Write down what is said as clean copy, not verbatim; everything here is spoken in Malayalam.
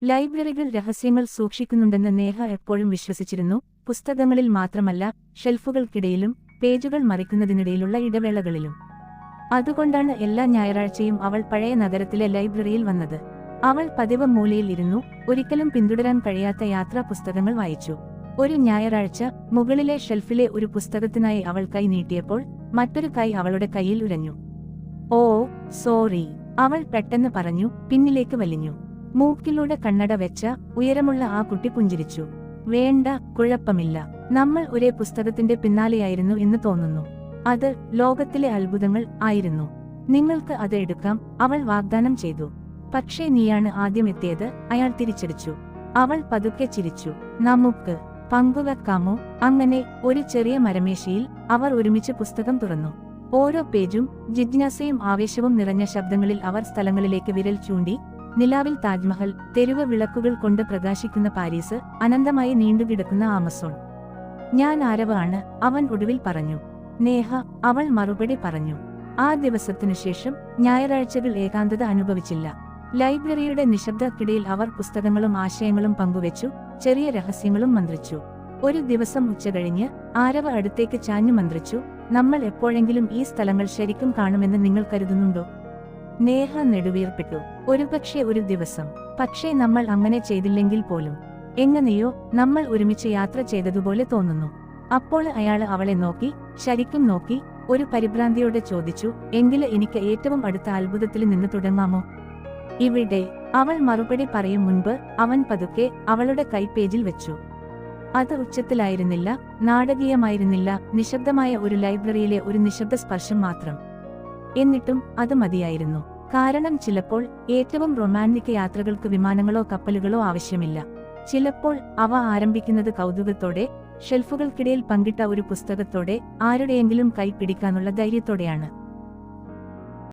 ലൈബ്രറികൾ രഹസ്യങ്ങൾ സൂക്ഷിക്കുന്നുണ്ടെന്ന് നേഹ എപ്പോഴും വിശ്വസിച്ചിരുന്നു, പുസ്തകങ്ങളിൽ മാത്രമല്ല, ഷെൽഫുകൾക്കിടയിലും പേജുകൾ മറിക്കുന്നതിനിടയിലുള്ള ഇടവേളകളിലും. അതുകൊണ്ടാണ് എല്ലാ ഞായറാഴ്ചയും അവൾ പഴയ നഗരത്തിലെ ലൈബ്രറിയിൽ വന്നത്. അവൾ പതിവ് മൂലയിൽ ഇരുന്നു, ഒരിക്കലും പിന്തുടരാൻ കഴിയാത്ത യാത്രാ പുസ്തകങ്ങൾ വായിച്ചു. ഒരു ഞായറാഴ്ച മുകളിലെ ഷെൽഫിലെ ഒരു പുസ്തകത്തിനായി അവൾ കൈ നീട്ടിയപ്പോൾ മറ്റൊരു കൈ അവളുടെ കയ്യിൽ ഉരഞ്ഞു. "ഓ, സോറി," അവൾ പെട്ടെന്ന് പറഞ്ഞു, പിന്നിലേക്ക് വലിഞ്ഞു. മൂക്കിലൂടെ കണ്ണട വെച്ച ഉയരമുള്ള ആ കുട്ടി പുഞ്ചിരിച്ചു. "വേണ്ട, കുഴപ്പമില്ല. നമ്മൾ ഒരേ പുസ്തകത്തിന്റെ പിന്നാലെയായിരുന്നു എന്ന് തോന്നുന്നു. അത് ലോകത്തിലെ അത്ഭുതങ്ങൾ ആയിരുന്നു. നിങ്ങൾക്ക് അത് എടുക്കാം," അവൾ വാഗ്ദാനം ചെയ്തു. "പക്ഷേ നീയാണ് ആദ്യം എത്തിയത്," അയാൾ തിരിച്ചടിച്ചു. അവൾ പതുക്കെ ചിരിച്ചു. "നമുക്ക് പങ്കുവെക്കാമോ?" അങ്ങനെ ഒരു ചെറിയ മരമേശയിൽ അവർ ഒരുമിച്ച് പുസ്തകം തുറന്നു. ഓരോ പേജും ജിജ്ഞാസയും ആവേശവും നിറഞ്ഞ ശബ്ദങ്ങളിൽ അവർ സ്ഥലങ്ങളിലേക്ക് വിരൽ ചൂണ്ടി. നിലാവിൽ താജ്മഹൽ, തെരുവ് വിളക്കുകൾ കൊണ്ട് പ്രകാശിക്കുന്ന പാരീസ്, അനന്തമായി നീണ്ടുകിടക്കുന്ന ആമസോൺ. "ഞാൻ ആരവ് ആണ്," അവൻ ഒടുവിൽ പറഞ്ഞു. "നേഹ," അവൾ മറുപടി പറഞ്ഞു. ആ ദിവസത്തിനുശേഷം ഞായറാഴ്ചകൾ ഏകാന്തത അനുഭവിച്ചില്ല. ലൈബ്രറിയുടെ നിശബ്ദതയ്ക്കിടയിൽ അവർ പുസ്തകങ്ങളും ആശയങ്ങളും പങ്കുവെച്ചു, ചെറിയ രഹസ്യങ്ങളും മന്ത്രിച്ചു. ഒരു ദിവസം ഉച്ചകഴിഞ്ഞ് ആരവ് അടുത്തേക്ക് ചാഞ്ഞു മന്ത്രിച്ചു, "നമ്മൾ എപ്പോഴെങ്കിലും ഈ സ്ഥലങ്ങൾ ശരിക്കും കാണുമെന്ന് നിങ്ങൾ കരുതുന്നുണ്ടോ?" നേഹ നെടുവീർപ്പിട്ടു. "ഒരുപക്ഷെ ഒരു ദിവസം. പക്ഷേ നമ്മൾ അങ്ങനെ ചെയ്തില്ലെങ്കിൽ പോലും. എങ്ങനെയോ നമ്മൾ ഒരുമിച്ച് യാത്ര ചെയ്തതുപോലെ തോന്നുന്നു." അപ്പോൾ അയാൾ അവളെ നോക്കി, ശരിക്കും നോക്കി, ഒരു പരിഭ്രാന്തിയോടെ ചോദിച്ചു, "എങ്കില് എനിക്ക് ഏറ്റവും അടുത്ത അത്ഭുതത്തിൽ നിന്ന് തുടങ്ങാമോ?" "ഇവിടെ," അവൾ മറുപടി പറയും മുൻപ് അവൻ പതുക്കെ അവളുടെ കൈപ്പേജിൽ വെച്ചു. അത് ഉച്ചത്തിലായിരുന്നില്ല, നാടകീയമായിരുന്നില്ല, നിശബ്ദമായ ഒരു ലൈബ്രറിയിലെ ഒരു നിശബ്ദ സ്പർശം മാത്രം. എന്നിട്ടും അത് മതിയായിരുന്നു. കാരണം ചിലപ്പോൾ ഏറ്റവും റൊമാന്റിക് യാത്രകൾക്ക് വിമാനങ്ങളോ കപ്പലുകളോ ആവശ്യമില്ല. ചിലപ്പോൾ അവ ആരംഭിക്കുന്നത് കൗതുകത്തോടെ, ഷെൽഫുകൾക്കിടയിൽ പങ്കിട്ട ഒരു പുസ്തകത്തോടെ, ആരുടെയെങ്കിലും കൈ പിടിക്കാനുള്ള ധൈര്യത്തോടെയാണ്.